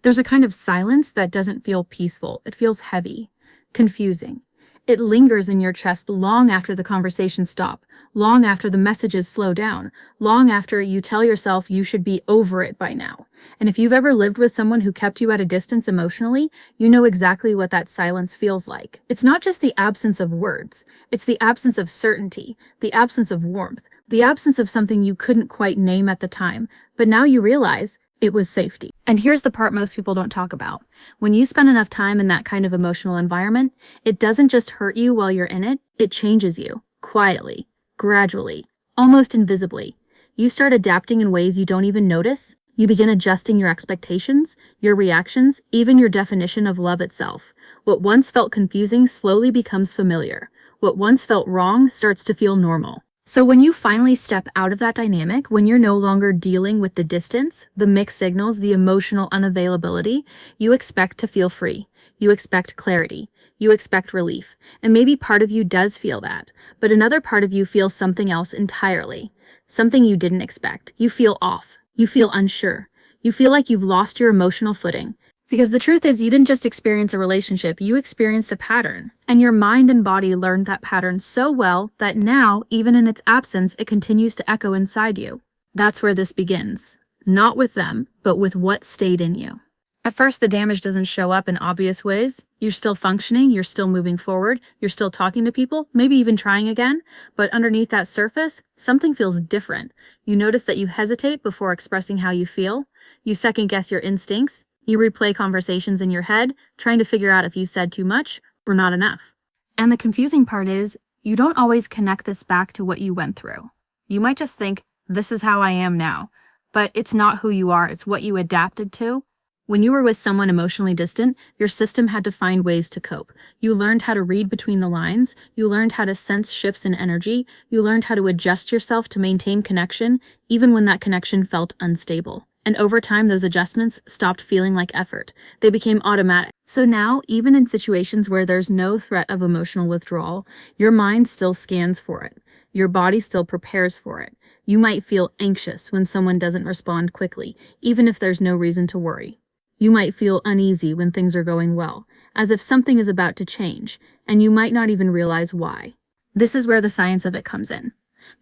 There's a kind of silence that doesn't feel peaceful. It feels heavy, confusing. It lingers in your chest long after the conversations stop, long after the messages slow down, long after you tell yourself you should be over it by now. And if you've ever lived with someone who kept you at a distance emotionally, you know exactly what that silence feels like. It's not just the absence of words, it's the absence of certainty, the absence of warmth, the absence of something you couldn't quite name at the time, but now you realize it was safety. And here's the part most people don't talk about. When you spend enough time in that kind of emotional environment, it doesn't just hurt you while you're in it, it changes you, quietly, gradually, almost invisibly. You start adapting in ways you don't even notice. You begin adjusting your expectations, your reactions, even your definition of love itself. What once felt confusing slowly becomes familiar. What once felt wrong starts to feel normal. So when you finally step out of that dynamic, when you're no longer dealing with the distance, the mixed signals, the emotional unavailability, you expect to feel free. You expect clarity. You expect relief. And maybe part of you does feel that, but another part of you feels something else entirely. Something you didn't expect. You feel off. You feel unsure. You feel like you've lost your emotional footing. Because the truth is, you didn't just experience a relationship, you experienced a pattern. And your mind and body learned that pattern so well that now, even in its absence, it continues to echo inside you. That's where this begins. Not with them, but with what stayed in you. At first, the damage doesn't show up in obvious ways. You're still functioning, you're still moving forward, you're still talking to people, maybe even trying again. But underneath that surface, something feels different. You notice that you hesitate before expressing how you feel. You second-guess your instincts. You replay conversations in your head, trying to figure out if you said too much or not enough. And the confusing part is, you don't always connect this back to what you went through. You might just think, this is how I am now. But it's not who you are, it's what you adapted to. When you were with someone emotionally distant, your system had to find ways to cope. You learned how to read between the lines, you learned how to sense shifts in energy, you learned how to adjust yourself to maintain connection, even when that connection felt unstable. And over time, those adjustments stopped feeling like effort. They became automatic. So now, even in situations where there's no threat of emotional withdrawal, your mind still scans for it. Your body still prepares for it. You might feel anxious when someone doesn't respond quickly, even if there's no reason to worry. You might feel uneasy when things are going well, as if something is about to change, and you might not even realize why. This is where the science of it comes in.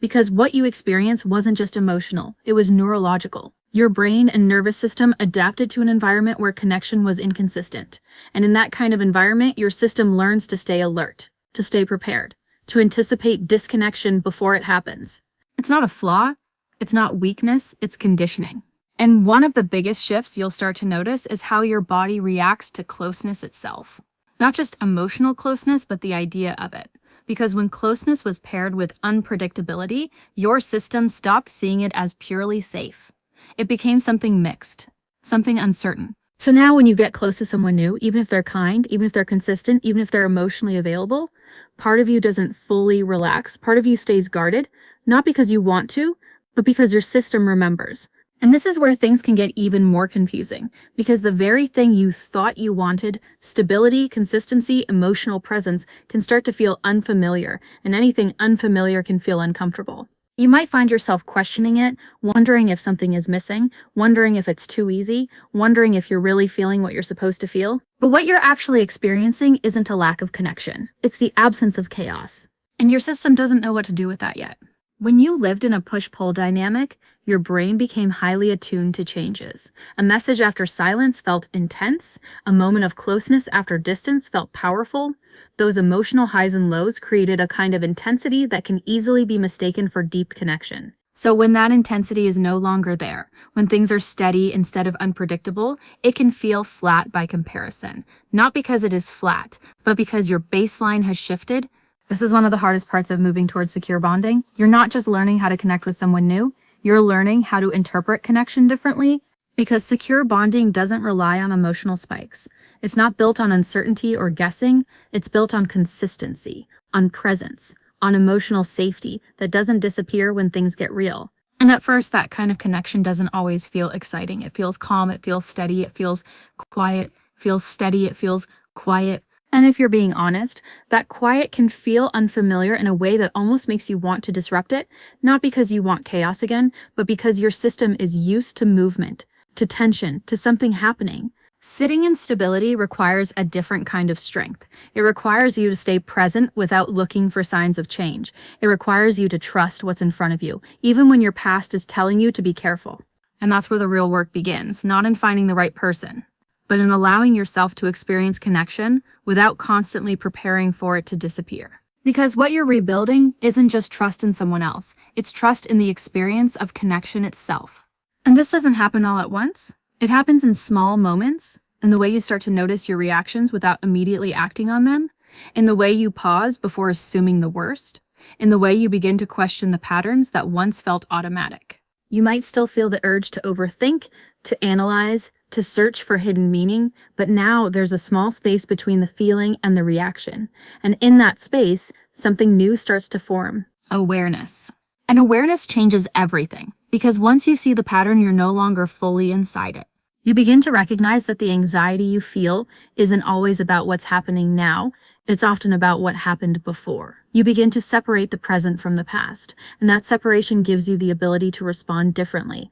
Because what you experienced wasn't just emotional, it was neurological. Your brain and nervous system adapted to an environment where connection was inconsistent. And in that kind of environment, your system learns to stay alert, to stay prepared, to anticipate disconnection before it happens. It's not a flaw, it's not weakness, it's conditioning. And one of the biggest shifts you'll start to notice is how your body reacts to closeness itself. Not just emotional closeness, but the idea of it. Because when closeness was paired with unpredictability, your system stopped seeing it as purely safe. It became something mixed, something uncertain. So now when you get close to someone new, even if they're kind, even if they're consistent, even if they're emotionally available, part of you doesn't fully relax. Part of you stays guarded, not because you want to, but because your system remembers. And this is where things can get even more confusing, because the very thing you thought you wanted, stability, consistency, emotional presence, can start to feel unfamiliar, and anything unfamiliar can feel uncomfortable. You might find yourself questioning it, wondering if something is missing, wondering if it's too easy, wondering if you're really feeling what you're supposed to feel. But what you're actually experiencing isn't a lack of connection. It's the absence of chaos. And your system doesn't know what to do with that yet. When you lived in a push-pull dynamic, your brain became highly attuned to changes. A message after silence felt intense. A moment of closeness after distance felt powerful. Those emotional highs and lows created a kind of intensity that can easily be mistaken for deep connection. So when that intensity is no longer there, when things are steady instead of unpredictable, it can feel flat by comparison. Not because it is flat, but because your baseline has shifted. This is one of the hardest parts of moving towards secure bonding. You're not just learning how to connect with someone new, you're learning how to interpret connection differently, because secure bonding doesn't rely on emotional spikes. It's not built on uncertainty or guessing, it's built on consistency, on presence, on emotional safety that doesn't disappear when things get real. And at first, that kind of connection doesn't always feel exciting. It feels calm, it feels steady, it feels quiet, it feels steady, it feels quiet. And if you're being honest, that quiet can feel unfamiliar in a way that almost makes you want to disrupt it, not because you want chaos again, but because your system is used to movement, to tension, to something happening. Sitting in stability requires a different kind of strength. It requires you to stay present without looking for signs of change. It requires you to trust what's in front of you, even when your past is telling you to be careful. And that's where the real work begins, not in finding the right person, but in allowing yourself to experience connection without constantly preparing for it to disappear. Because what you're rebuilding isn't just trust in someone else, it's trust in the experience of connection itself. And this doesn't happen all at once. It happens in small moments, in the way you start to notice your reactions without immediately acting on them, in the way you pause before assuming the worst, in the way you begin to question the patterns that once felt automatic. You might still feel the urge to overthink, to analyze, to search for hidden meaning, but now there's a small space between the feeling and the reaction. And in that space, something new starts to form: awareness. And awareness changes everything, because once you see the pattern, you're no longer fully inside it. You begin to recognize that the anxiety you feel isn't always about what's happening now, it's often about what happened before. You begin to separate the present from the past, and that separation gives you the ability to respond differently.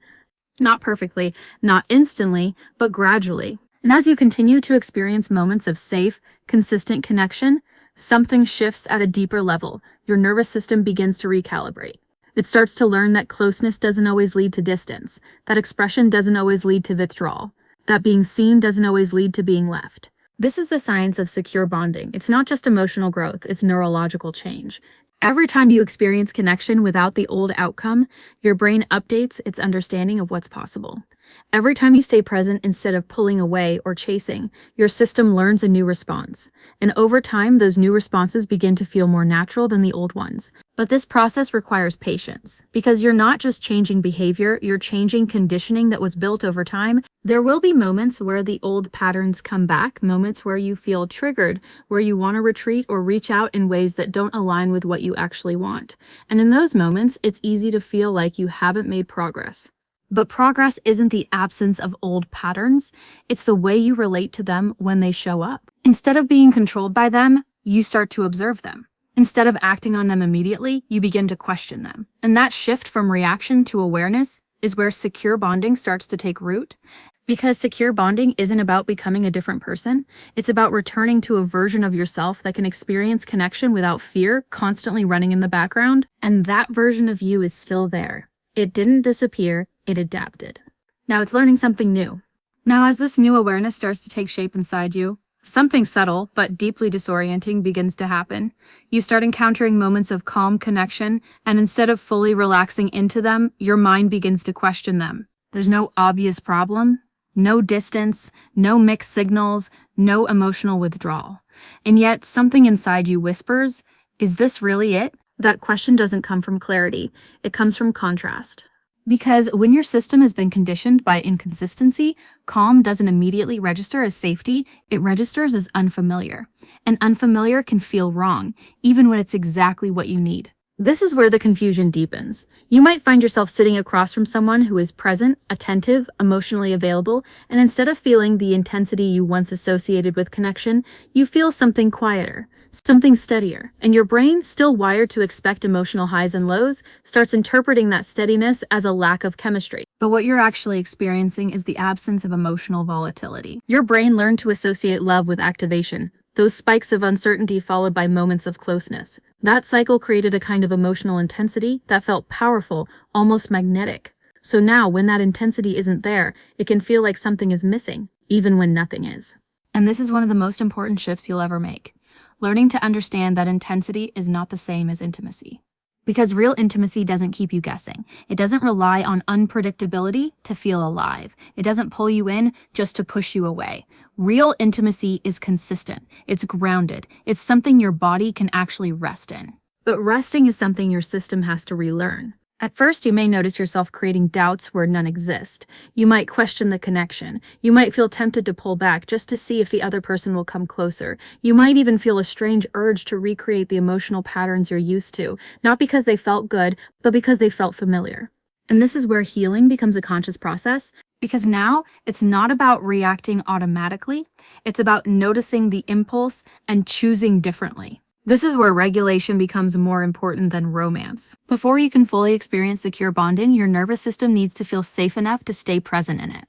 Not perfectly, not instantly, but gradually. And as you continue to experience moments of safe, consistent connection, something shifts at a deeper level. Your nervous system begins to recalibrate. It starts to learn that closeness doesn't always lead to distance, that expression doesn't always lead to withdrawal, that being seen doesn't always lead to being left. This is the science of secure bonding. It's not just emotional growth, it's neurological change. Every time you experience connection without the old outcome, your brain updates its understanding of what's possible. Every time you stay present instead of pulling away or chasing, your system learns a new response. And over time, those new responses begin to feel more natural than the old ones. But this process requires patience, because you're not just changing behavior, you're changing conditioning that was built over time. There will be moments where the old patterns come back, moments where you feel triggered, where you want to retreat or reach out in ways that don't align with what you actually want. And in those moments, it's easy to feel like you haven't made progress. But progress isn't the absence of old patterns, it's the way you relate to them when they show up. Instead of being controlled by them, you start to observe them. Instead of acting on them immediately, you begin to question them. And that shift from reaction to awareness is where secure bonding starts to take root. Because secure bonding isn't about becoming a different person, it's about returning to a version of yourself that can experience connection without fear constantly running in the background. And that version of you is still there. It didn't disappear, it adapted. Now it's learning something new. Now as this new awareness starts to take shape inside you, something subtle but deeply disorienting begins to happen. You start encountering moments of calm connection, and instead of fully relaxing into them, your mind begins to question them. There's no obvious problem, no distance, no mixed signals, no emotional withdrawal. And yet something inside you whispers, is this really it? That question doesn't come from clarity, it comes from contrast. Because when your system has been conditioned by inconsistency, calm doesn't immediately register as safety, it registers as unfamiliar. And unfamiliar can feel wrong, even when it's exactly what you need. This is where the confusion deepens. You might find yourself sitting across from someone who is present, attentive, emotionally available, and instead of feeling the intensity you once associated with connection, you feel something quieter, something steadier, and your brain, still wired to expect emotional highs and lows, starts interpreting that steadiness as a lack of chemistry. But what you're actually experiencing is the absence of emotional volatility. Your brain learned to associate love with activation, those spikes of uncertainty followed by moments of closeness. That cycle created a kind of emotional intensity that felt powerful, almost magnetic. So now, when that intensity isn't there, it can feel like something is missing, even when nothing is. And this is one of the most important shifts you'll ever make. Learning to understand that intensity is not the same as intimacy. Because real intimacy doesn't keep you guessing. It doesn't rely on unpredictability to feel alive. It doesn't pull you in just to push you away. Real intimacy is consistent. It's grounded. It's something your body can actually rest in. But resting is something your system has to relearn. At first, you may notice yourself creating doubts where none exist. You might question the connection. You might feel tempted to pull back just to see if the other person will come closer. You might even feel a strange urge to recreate the emotional patterns you're used to, not because they felt good, but because they felt familiar. And this is where healing becomes a conscious process, because now it's not about reacting automatically. It's about noticing the impulse and choosing differently. This is where regulation becomes more important than romance. Before you can fully experience secure bonding, your nervous system needs to feel safe enough to stay present in it.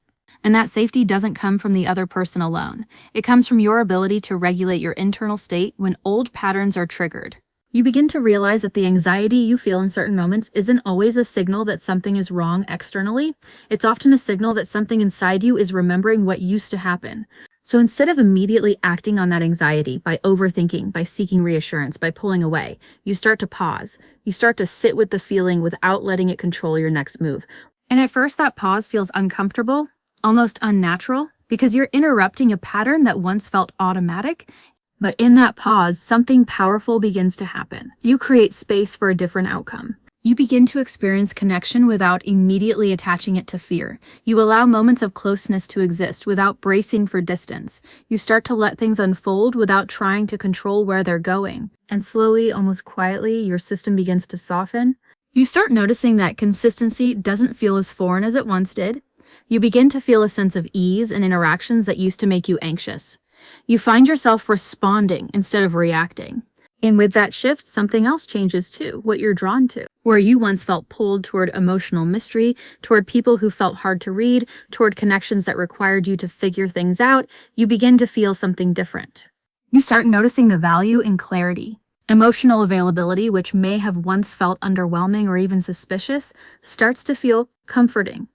And that safety doesn't come from the other person alone. It comes from your ability to regulate your internal state when old patterns are triggered. You begin to realize that the anxiety you feel in certain moments isn't always a signal that something is wrong externally. It's often a signal that something inside you is remembering what used to happen. So instead of immediately acting on that anxiety by overthinking, by seeking reassurance, by pulling away, you start to pause. You start to sit with the feeling without letting it control your next move. And at first that pause feels uncomfortable, almost unnatural, because you're interrupting a pattern that once felt automatic. But in that pause, something powerful begins to happen. You create space for a different outcome. You begin to experience connection without immediately attaching it to fear. You allow moments of closeness to exist without bracing for distance. You start to let things unfold without trying to control where they're going. And slowly, almost quietly, your system begins to soften. You start noticing that consistency doesn't feel as foreign as it once did. You begin to feel a sense of ease in interactions that used to make you anxious. You find yourself responding instead of reacting. And with that shift, something else changes too, what you're drawn to. Where you once felt pulled toward emotional mystery, toward people who felt hard to read, toward connections that required you to figure things out, you begin to feel something different. You start noticing the value in clarity. Emotional availability, which may have once felt underwhelming or even suspicious, starts to feel comforting,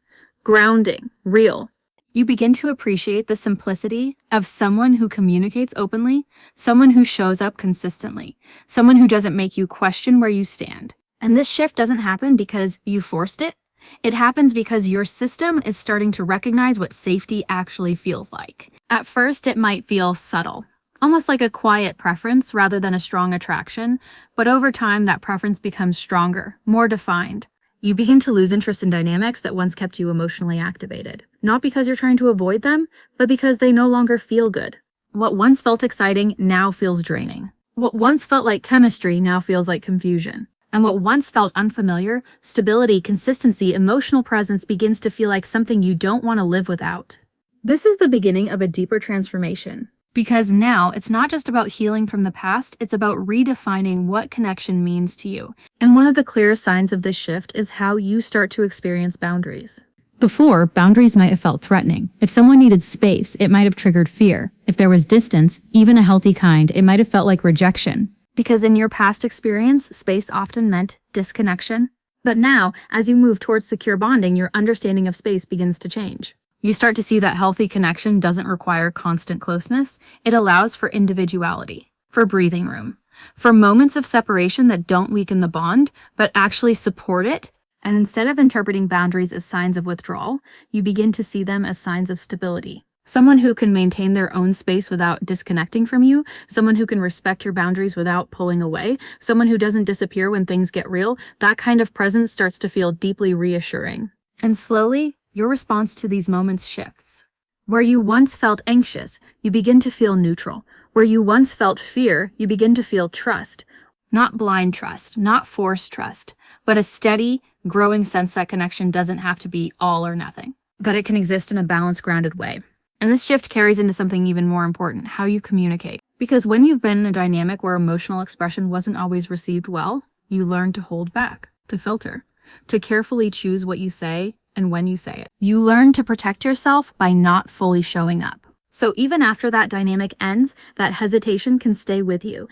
grounding, real. You begin to appreciate the simplicity of someone who communicates openly, someone who shows up consistently, someone who doesn't make you question where you stand. And this shift doesn't happen because you forced it. It happens because your system is starting to recognize what safety actually feels like. At first, it might feel subtle, almost like a quiet preference rather than a strong attraction, but over time, that preference becomes stronger, more defined. You begin to lose interest in dynamics that once kept you emotionally activated. Not because you're trying to avoid them, but because they no longer feel good. What once felt exciting now feels draining. What once felt like chemistry now feels like confusion. And what once felt unfamiliar, stability, consistency, emotional presence begins to feel like something you don't want to live without. This is the beginning of a deeper transformation. Because now it's not just about healing from the past, it's about redefining what connection means to you. And one of the clearest signs of this shift is how you start to experience boundaries. Before, boundaries might have felt threatening. If someone needed space, it might have triggered fear. If there was distance, even a healthy kind, it might have felt like rejection. Because in your past experience, space often meant disconnection. But now, as you move towards secure bonding, your understanding of space begins to change. You start to see that healthy connection doesn't require constant closeness. It allows for individuality, for breathing room, for moments of separation that don't weaken the bond, but actually support it. And instead of interpreting boundaries as signs of withdrawal, you begin to see them as signs of stability. Someone who can maintain their own space without disconnecting from you, someone who can respect your boundaries without pulling away, someone who doesn't disappear when things get real, that kind of presence starts to feel deeply reassuring. And slowly, your response to these moments shifts. Where you once felt anxious, you begin to feel neutral. Where you once felt fear, you begin to feel trust. Not blind trust, not forced trust, but a steady, growing sense that connection doesn't have to be all or nothing, that it can exist in a balanced, grounded way. And this shift carries into something even more important, how you communicate. Because when you've been in a dynamic where emotional expression wasn't always received well, you learn to hold back, to filter, to carefully choose what you say and when you say it. You learn to protect yourself by not fully showing up. So even after that dynamic ends, that hesitation can stay with you.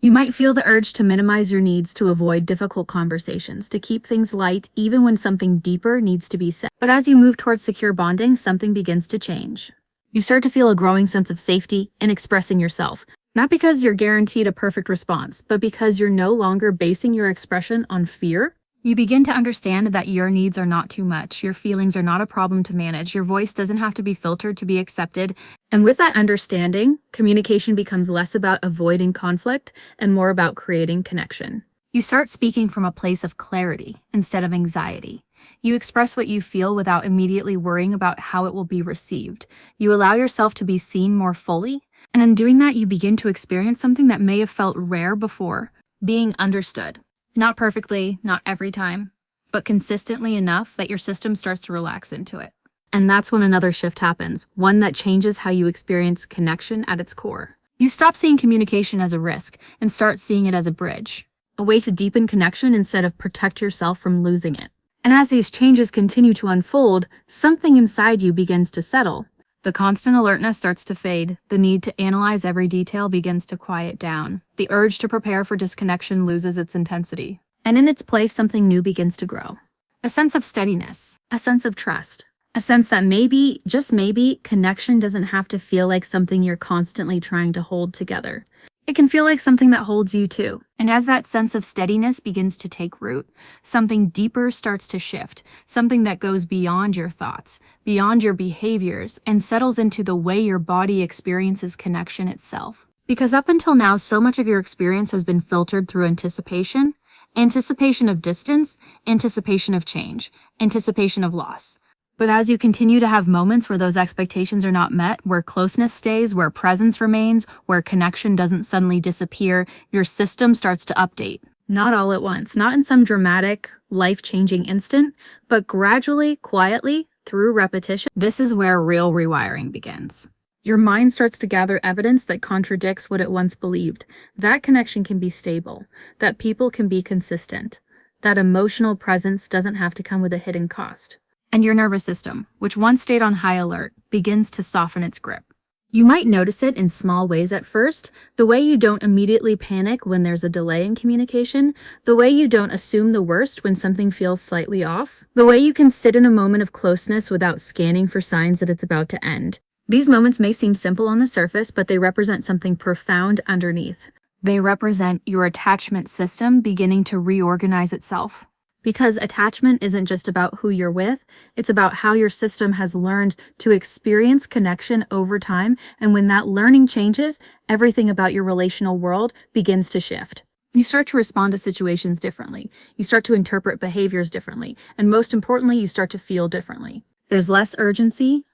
You might feel the urge to minimize your needs, to avoid difficult conversations, to keep things light even when something deeper needs to be said. But as you move towards secure bonding, something begins to change. You start to feel a growing sense of safety in expressing yourself. Not because you're guaranteed a perfect response, but because you're no longer basing your expression on fear. You begin to understand that your needs are not too much. Your feelings are not a problem to manage. Your voice doesn't have to be filtered to be accepted. And with that understanding, communication becomes less about avoiding conflict and more about creating connection. You start speaking from a place of clarity instead of anxiety. You express what you feel without immediately worrying about how it will be received. You allow yourself to be seen more fully. And in doing that, you begin to experience something that may have felt rare before, being understood. Not perfectly, not every time, but consistently enough that your system starts to relax into it. And that's when another shift happens, one that changes how you experience connection at its core. You stop seeing communication as a risk and start seeing it as a bridge, a way to deepen connection instead of protect yourself from losing it. And as these changes continue to unfold, something inside you begins to settle. The constant alertness starts to fade. The need to analyze every detail begins to quiet down. The urge to prepare for disconnection loses its intensity. And in its place, something new begins to grow. A sense of steadiness, a sense of trust, a sense that maybe, just maybe, connection doesn't have to feel like something you're constantly trying to hold together. It can feel like something that holds you too. And as that sense of steadiness begins to take root, something deeper starts to shift, something that goes beyond your thoughts, beyond your behaviors, and settles into the way your body experiences connection itself. Because up until now, so much of your experience has been filtered through anticipation of distance, anticipation of change, anticipation of loss. But as you continue to have moments where those expectations are not met, where closeness stays, where presence remains, where connection doesn't suddenly disappear, your system starts to update. Not all at once, not in some dramatic, life-changing instant, but gradually, quietly, through repetition. This is where real rewiring begins. Your mind starts to gather evidence that contradicts what it once believed. That connection can be stable, that people can be consistent, that emotional presence doesn't have to come with a hidden cost. And your nervous system, which once stayed on high alert, begins to soften its grip. You might notice it in small ways at first, the way you don't immediately panic when there's a delay in communication, the way you don't assume the worst when something feels slightly off, the way you can sit in a moment of closeness without scanning for signs that it's about to end. These moments may seem simple on the surface, but they represent something profound underneath. They represent your attachment system beginning to reorganize itself. Because attachment isn't just about who you're with, it's about how your system has learned to experience connection over time, and when that learning changes, everything about your relational world begins to shift. You start to respond to situations differently, you start to interpret behaviors differently, and most importantly, you start to feel differently. There's less urgency,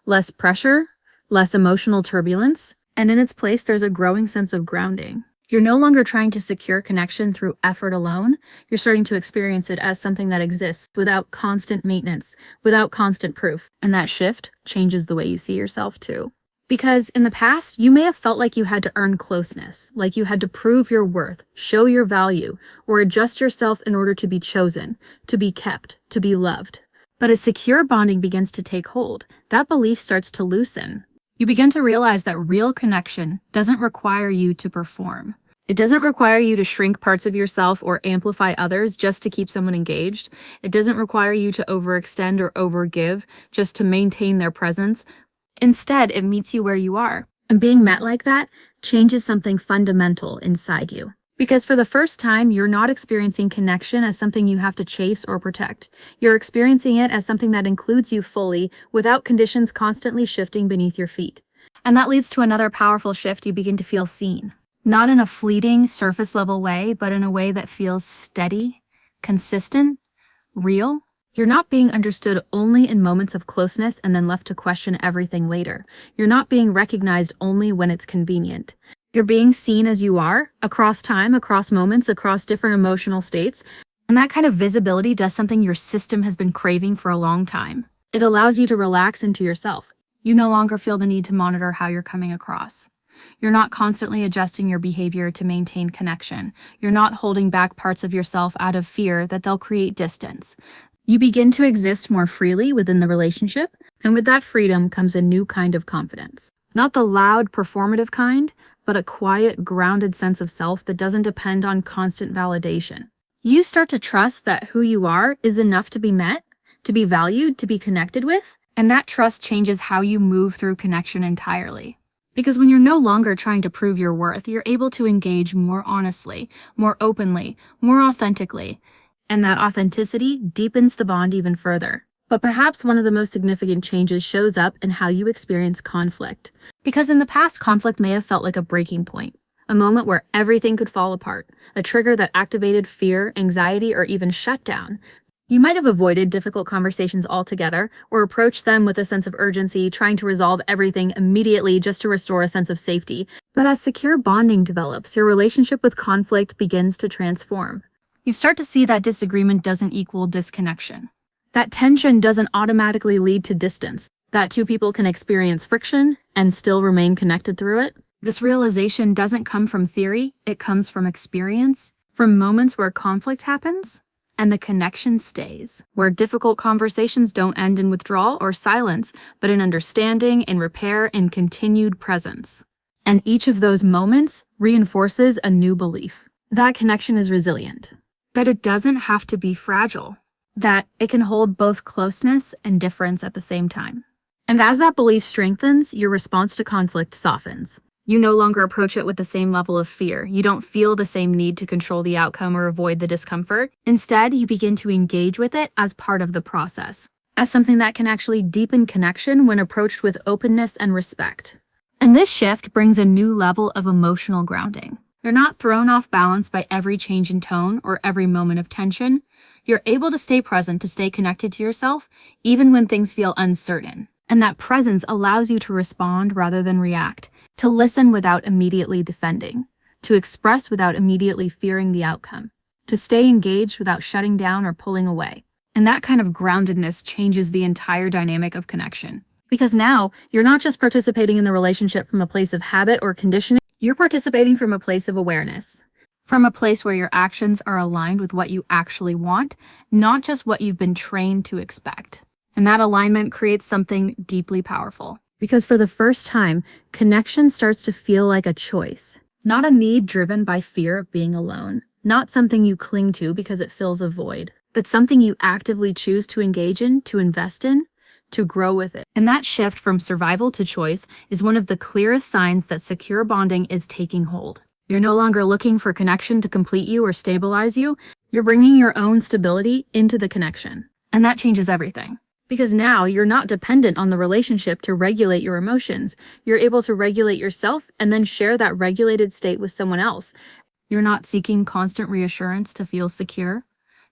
less pressure, less emotional turbulence, and in its place, there's a growing sense of grounding. You're no longer trying to secure connection through effort alone. You're starting to experience it as something that exists without constant maintenance, without constant proof. And that shift changes the way you see yourself too. Because in the past, you may have felt like you had to earn closeness, like you had to prove your worth, show your value, or adjust yourself in order to be chosen, to be kept, to be loved. But as secure bonding begins to take hold, that belief starts to loosen. You begin to realize that real connection doesn't require you to perform. It doesn't require you to shrink parts of yourself or amplify others just to keep someone engaged. It doesn't require you to overextend or overgive just to maintain their presence. Instead, it meets you where you are. And being met like that changes something fundamental inside you. Because for the first time, you're not experiencing connection as something you have to chase or protect. You're experiencing it as something that includes you fully, without conditions constantly shifting beneath your feet. And that leads to another powerful shift. You begin to feel seen. Not in a fleeting, surface-level way, but in a way that feels steady, consistent, real. You're not being understood only in moments of closeness and then left to question everything later. You're not being recognized only when it's convenient. You're being seen as you are, across time, across moments, across different emotional states. And that kind of visibility does something your system has been craving for a long time. It allows you to relax into yourself. You no longer feel the need to monitor how you're coming across. You're not constantly adjusting your behavior to maintain connection. You're not holding back parts of yourself out of fear that they'll create distance. You begin to exist more freely within the relationship, and with that freedom comes a new kind of confidence. Not the loud, performative kind, but a quiet, grounded sense of self that doesn't depend on constant validation. You start to trust that who you are is enough to be met, to be valued, to be connected with, and that trust changes how you move through connection entirely. Because when you're no longer trying to prove your worth, you're able to engage more honestly, more openly, more authentically, and that authenticity deepens the bond even further. But perhaps one of the most significant changes shows up in how you experience conflict. Because in the past, conflict may have felt like a breaking point, a moment where everything could fall apart, a trigger that activated fear, anxiety, or even shutdown. You might have avoided difficult conversations altogether, or approached them with a sense of urgency, trying to resolve everything immediately just to restore a sense of safety. But as secure bonding develops, your relationship with conflict begins to transform. You start to see that disagreement doesn't equal disconnection. That tension doesn't automatically lead to distance, that two people can experience friction and still remain connected through it. This realization doesn't come from theory, it comes from experience, from moments where conflict happens, and the connection stays, where difficult conversations don't end in withdrawal or silence, but in understanding, in repair, in continued presence. And each of those moments reinforces a new belief. That connection is resilient, that it doesn't have to be fragile, that it can hold both closeness and difference at the same time. And as that belief strengthens, your response to conflict softens. You no longer approach it with the same level of fear. You don't feel the same need to control the outcome or avoid the discomfort. Instead, you begin to engage with it as part of the process, as something that can actually deepen connection when approached with openness and respect. And this shift brings a new level of emotional grounding. You're not thrown off balance by every change in tone or every moment of tension. You're able to stay present, to stay connected to yourself, even when things feel uncertain. And that presence allows you to respond rather than react, to listen without immediately defending, to express without immediately fearing the outcome, to stay engaged without shutting down or pulling away. And that kind of groundedness changes the entire dynamic of connection. Because now, you're not just participating in the relationship from a place of habit or conditioning, you're participating from a place of awareness, from a place where your actions are aligned with what you actually want, not just what you've been trained to expect. And that alignment creates something deeply powerful. Because for the first time, connection starts to feel like a choice, not a need driven by fear of being alone, not something you cling to because it fills a void, but something you actively choose to engage in, to invest in, to grow with it. And that shift from survival to choice is one of the clearest signs that secure bonding is taking hold. You're no longer looking for connection to complete you or stabilize you. You're bringing your own stability into the connection. And that changes everything. Because now you're not dependent on the relationship to regulate your emotions. You're able to regulate yourself and then share that regulated state with someone else. You're not seeking constant reassurance to feel secure.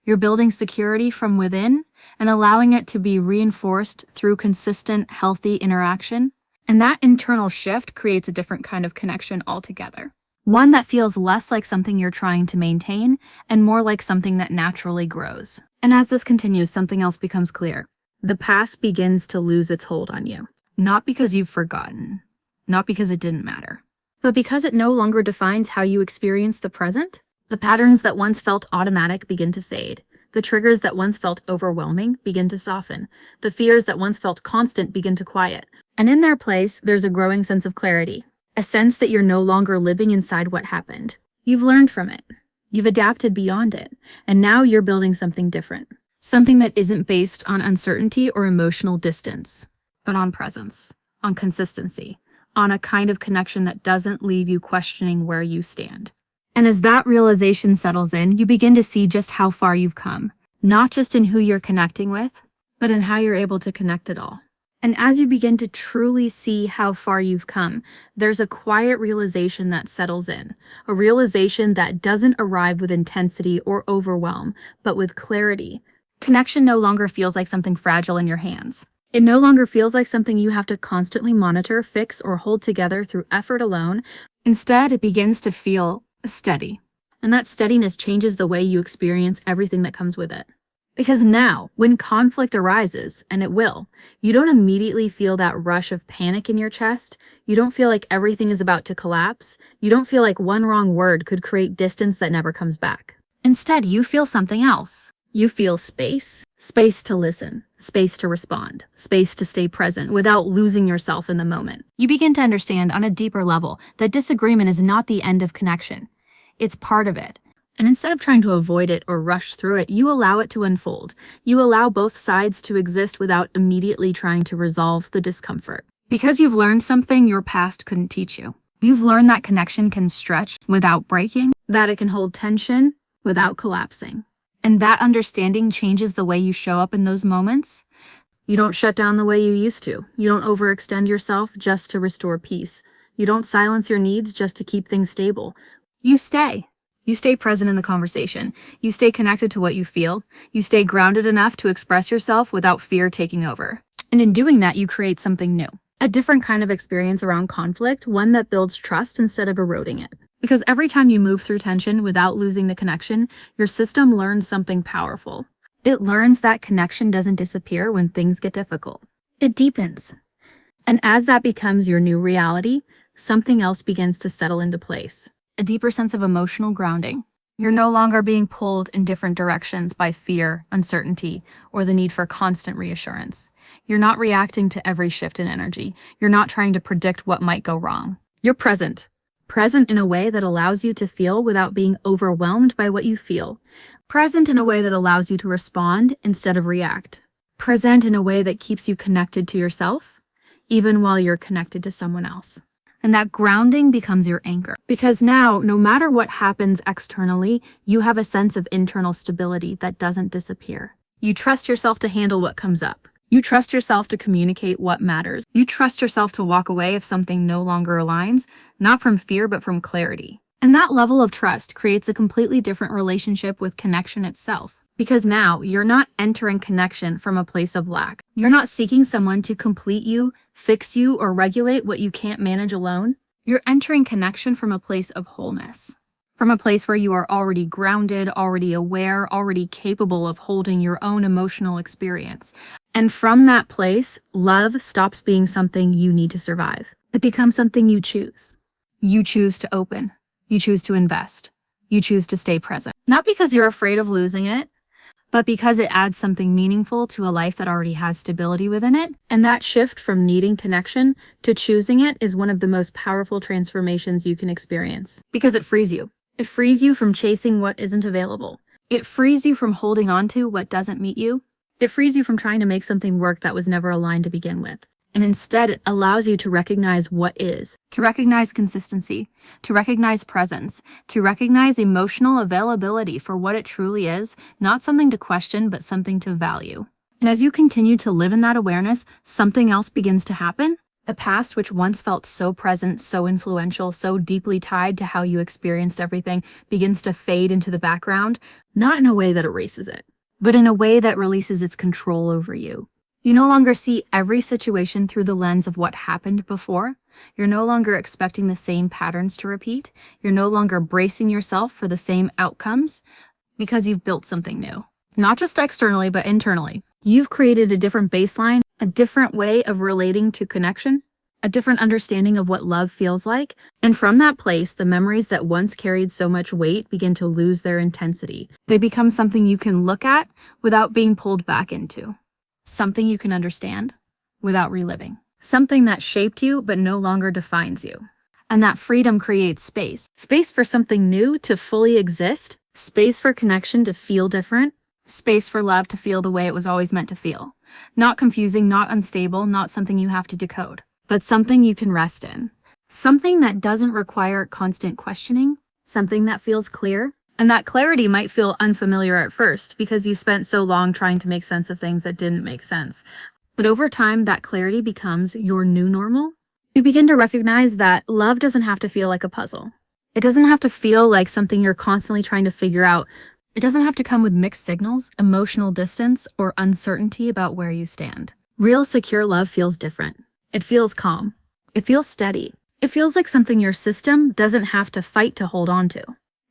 You're building security from within and allowing it to be reinforced through consistent, healthy interaction. And that internal shift creates a different kind of connection altogether. One that feels less like something you're trying to maintain and more like something that naturally grows. And as this continues, something else becomes clear. The past begins to lose its hold on you. Not because you've forgotten, not because it didn't matter, but because it no longer defines how you experience the present. The patterns that once felt automatic begin to fade. The triggers that once felt overwhelming begin to soften. The fears that once felt constant begin to quiet. And in their place, there's a growing sense of clarity. A sense that you're no longer living inside what happened. You've learned from it. You've adapted beyond it. And now you're building something different. Something that isn't based on uncertainty or emotional distance, but on presence, on consistency, on a kind of connection that doesn't leave you questioning where you stand. And as that realization settles in, you begin to see just how far you've come, not just in who you're connecting with, but in how you're able to connect it all. And as you begin to truly see how far you've come, there's a quiet realization that settles in, a realization that doesn't arrive with intensity or overwhelm, but with clarity. Connection no longer feels like something fragile in your hands. It no longer feels like something you have to constantly monitor, fix, or hold together through effort alone. Instead, it begins to feel steady. And that steadiness changes the way you experience everything that comes with it. Because now, when conflict arises, and it will, you don't immediately feel that rush of panic in your chest. You don't feel like everything is about to collapse. You don't feel like one wrong word could create distance that never comes back. Instead, you feel something else. You feel space. Space to listen, space to respond, space to stay present without losing yourself in the moment. You begin to understand on a deeper level that disagreement is not the end of connection. It's part of it. And instead of trying to avoid it or rush through it, you allow it to unfold. You allow both sides to exist without immediately trying to resolve the discomfort. Because you've learned something your past couldn't teach you. You've learned that connection can stretch without breaking, that it can hold tension without collapsing. And that understanding changes the way you show up in those moments. You don't shut down the way you used to. You don't overextend yourself just to restore peace. You don't silence your needs just to keep things stable. You stay. You stay present in the conversation. You stay connected to what you feel. You stay grounded enough to express yourself without fear taking over. And in doing that, you create something new. A different kind of experience around conflict, one that builds trust instead of eroding it. Because every time you move through tension without losing the connection, your system learns something powerful. It learns that connection doesn't disappear when things get difficult. It deepens. And as that becomes your new reality, something else begins to settle into place. A deeper sense of emotional grounding. You're no longer being pulled in different directions by fear, uncertainty, or the need for constant reassurance. You're not reacting to every shift in energy. You're not trying to predict what might go wrong. You're present. Present in a way that allows you to feel without being overwhelmed by what you feel. Present in a way that allows you to respond instead of react. Present in a way that keeps you connected to yourself, even while you're connected to someone else. And that grounding becomes your anchor. Because now, no matter what happens externally, you have a sense of internal stability that doesn't disappear. You trust yourself to handle what comes up. You trust yourself to communicate what matters. You trust yourself to walk away if something no longer aligns, not from fear, but from clarity. And that level of trust creates a completely different relationship with connection itself. Because now you're not entering connection from a place of lack. You're not seeking someone to complete you, fix you, or regulate what you can't manage alone. You're entering connection from a place of wholeness. From a place where you are already grounded, already aware, already capable of holding your own emotional experience. And from that place, love stops being something you need to survive. It becomes something you choose. You choose to open. You choose to invest. You choose to stay present. Not because you're afraid of losing it, but because it adds something meaningful to a life that already has stability within it. And that shift from needing connection to choosing it is one of the most powerful transformations you can experience. Because it frees you. It frees you from chasing what isn't available. It frees you from holding on to what doesn't meet you. It frees you from trying to make something work that was never aligned to begin with. And instead, it allows you to recognize what is, to recognize consistency, to recognize presence, to recognize emotional availability for what it truly is, not something to question, but something to value. And as you continue to live in that awareness, something else begins to happen. The past, which once felt so present, so influential, so deeply tied to how you experienced everything, begins to fade into the background, not in a way that erases it, but in a way that releases its control over you. You no longer see every situation through the lens of what happened before. You're no longer expecting the same patterns to repeat. You're no longer bracing yourself for the same outcomes because you've built something new. Not just externally, but internally. You've created a different baseline, a different way of relating to connection, a different understanding of what love feels like. And from that place, the memories that once carried so much weight begin to lose their intensity. They become something you can look at without being pulled back into. Something you can understand without reliving. Something that shaped you but no longer defines you. And that freedom creates space. Space for something new to fully exist. Space for connection to feel different. Space for love to feel the way it was always meant to feel. Not confusing, not unstable, not something you have to decode, but something you can rest in. Something that doesn't require constant questioning. Something that feels clear. And that clarity might feel unfamiliar at first because you spent so long trying to make sense of things that didn't make sense. But over time, that clarity becomes your new normal. You begin to recognize that love doesn't have to feel like a puzzle. It doesn't have to feel like something you're constantly trying to figure out. It doesn't have to come with mixed signals, emotional distance, or uncertainty about where you stand. Real secure love feels different. It feels calm. It feels steady. It feels like something your system doesn't have to fight to hold on to.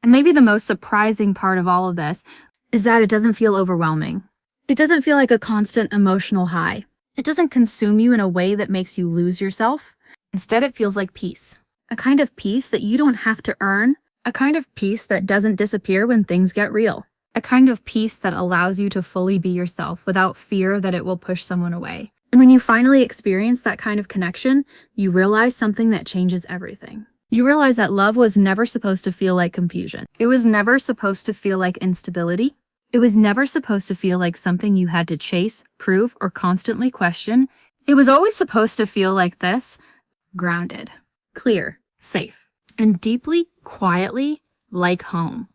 And maybe the most surprising part of all of this is that it doesn't feel overwhelming. It doesn't feel like a constant emotional high. It doesn't consume you in a way that makes you lose yourself. Instead, it feels like peace. A kind of peace that you don't have to earn. A kind of peace that doesn't disappear when things get real. A kind of peace that allows you to fully be yourself without fear that it will push someone away. And when you finally experience that kind of connection, you realize something that changes everything. You realize that love was never supposed to feel like confusion. It was never supposed to feel like instability. It was never supposed to feel like something you had to chase, prove, or constantly question. It was always supposed to feel like this: grounded, clear, safe, and deeply, quietly, like home.